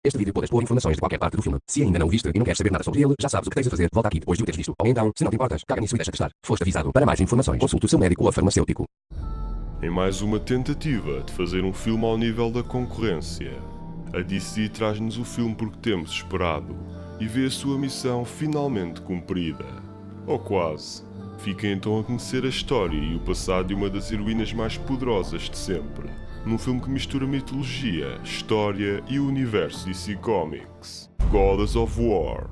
Este vídeo pode expor informações de qualquer parte do filme. Se ainda não o viste e não queres saber nada sobre ele, já sabes o que tens a fazer. Volta aqui depois de o teres visto. Ou então, se não te importas, caga nisso e deixa de estar. Foste avisado. Para mais informações, consulte o seu médico ou farmacêutico. Em mais uma tentativa de fazer um filme ao nível da concorrência, a DC traz-nos o filme porque temos esperado e vê a sua missão finalmente cumprida. Ou quase. Fica então a conhecer a história e o passado de uma das heroínas mais poderosas de sempre, num filme que mistura mitologia, história e o universo DC Comics, Goddess of War.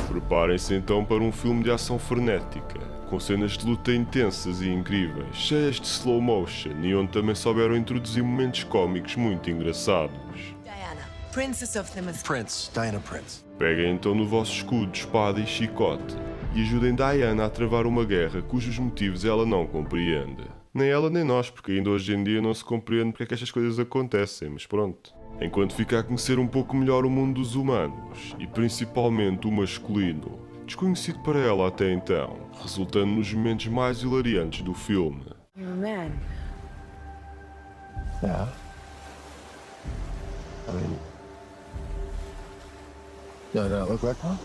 Preparem-se então para um filme de ação frenética, com cenas de luta intensas e incríveis, cheias de slow motion e onde também souberam introduzir momentos cómicos muito engraçados. Diana, Princess of Themyscira. Prince, Diana Prince. Peguem então no vosso escudo, espada e chicote e ajudem Diana a travar uma guerra cujos motivos ela não compreende. Nem ela nem nós, porque ainda hoje em dia não se compreende porque é que estas coisas acontecem, mas pronto. Enquanto fica a conhecer um pouco melhor o mundo dos humanos, e principalmente o masculino, desconhecido para ela até então, resultando nos momentos mais hilariantes do filme. You're a man. Yeah. I mean, do I look like one?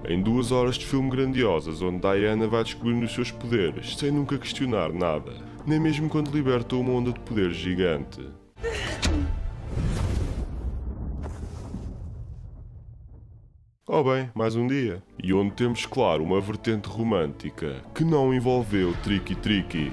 Em 2 horas de filme grandiosas, onde Diana vai descobrindo os seus poderes, sem nunca questionar nada, nem mesmo quando liberta uma onda de poder gigante. Oh bem, mais um dia. E onde temos, claro, uma vertente romântica, que não envolveu tricky-tricky.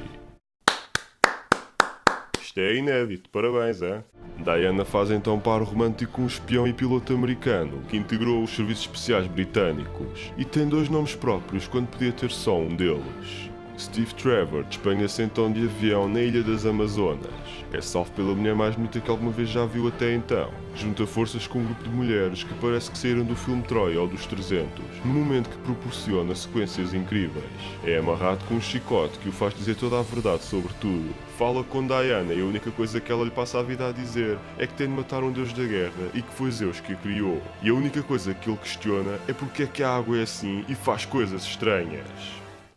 Isto é inédito, parabéns, é? Diana faz então par romântico com um espião e piloto americano que integrou os serviços especiais britânicos e tem 2 nomes próprios quando podia ter só um deles. Steve Trevor despenha-se então de avião na Ilha das Amazonas. É salvo pela mulher mais bonita que alguma vez já viu até então. Junta forças com um grupo de mulheres que parece que saíram do filme Troia ou dos 300, no momento que proporciona sequências incríveis. É amarrado com um chicote que o faz dizer toda a verdade sobre tudo. Fala com Diana e a única coisa que ela lhe passa a vida a dizer é que tem de matar um deus da guerra e que foi Zeus que a criou. E a única coisa que ele questiona é porque é que a água é assim e faz coisas estranhas.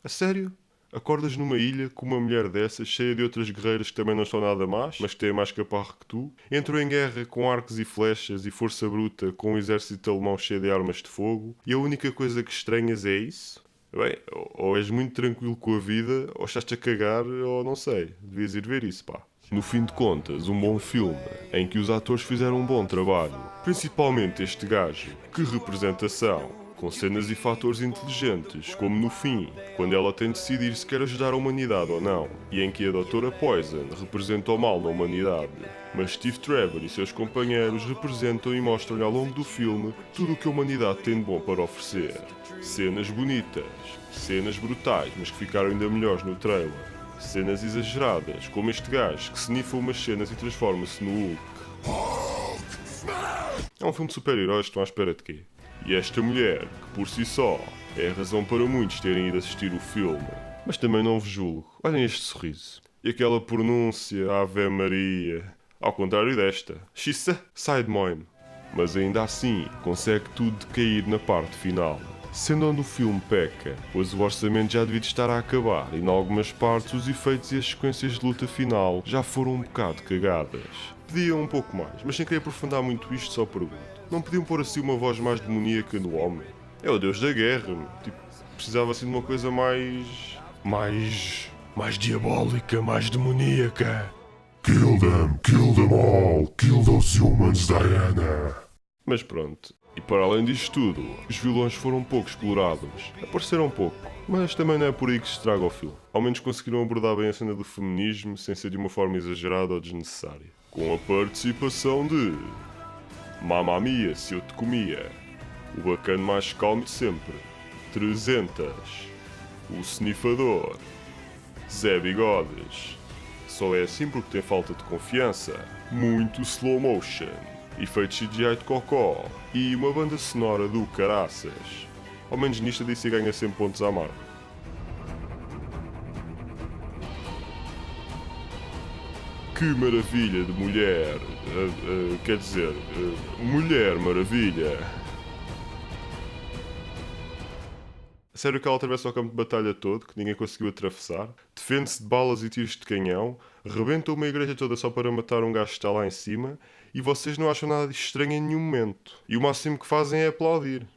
A sério? Acordas numa ilha com uma mulher dessas, cheia de outras guerreiras que também não são nada más, mas que têm mais caparro que tu? Entrou em guerra com arcos e flechas e força bruta com um exército alemão cheio de armas de fogo, e a única coisa que estranhas é isso? Bem, ou és muito tranquilo com a vida, ou estás-te a cagar, ou não sei. Devias ir ver isso, pá. No fim de contas, um bom filme, em que os atores fizeram um bom trabalho. Principalmente este gajo. Que representação! Com cenas e fatores inteligentes, como no fim, quando ela tem de decidir se quer ajudar a humanidade ou não, e em que a Doutora Poison representa o mal na humanidade. Mas Steve Trevor e seus companheiros representam e mostram ao longo do filme tudo o que a humanidade tem de bom para oferecer. Cenas bonitas, cenas brutais, mas que ficaram ainda melhores no trailer. Cenas exageradas, como este gajo que snifa umas cenas e transforma-se no Hulk. É um filme de super-heróis, estão à espera de quê? E esta mulher, que por si só é a razão para muitos terem ido assistir o filme. Mas também não vos julgo. Olhem este sorriso. E aquela pronúncia, Ave Maria. Ao contrário desta. Xissa, sai de moino. Mas ainda assim, consegue tudo decair na parte final. Sendo onde o filme peca, pois o orçamento já devia estar a acabar e em algumas partes os efeitos e as sequências de luta final já foram um bocado cagadas. Pediam um pouco mais, mas sem querer aprofundar muito isto só pergunto. Não podiam pôr assim uma voz mais demoníaca no homem? É o deus da guerra, meu. Tipo, precisava assim de uma coisa mais diabólica, mais demoníaca. Kill them all, kill those humans, Diana. Mas pronto. E para além disto tudo, os vilões foram pouco explorados. Apareceram pouco, mas também não é por aí que se estraga o filme. Ao menos conseguiram abordar bem a cena do feminismo sem ser de uma forma exagerada ou desnecessária. Com a participação de Mamma Mia, se eu te comia, o bacana mais calmo de sempre, 300, o snifador, Zé Bigodes, só é assim porque tem falta de confiança, muito slow motion, efeitos CGI de cocó e uma banda sonora do caraças. Ao menos nisto a DC ganha sempre pontos à marca. Que maravilha de mulher, quer dizer, Mulher Maravilha. Sério que ela atravessa o campo de batalha todo, que ninguém conseguiu atravessar, defende-se de balas e tiros de canhão, rebenta uma igreja toda só para matar um gajo que está lá em cima, e vocês não acham nada disto estranho em nenhum momento. E o máximo que fazem é aplaudir.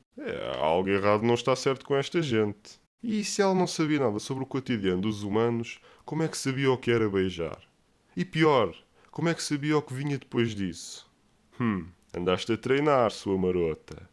Algo errado não está certo com esta gente. E se ela não sabia nada sobre o cotidiano dos humanos, como é que sabia o que era beijar? E pior, como é que sabia o que vinha depois disso? Andaste a treinar, sua marota.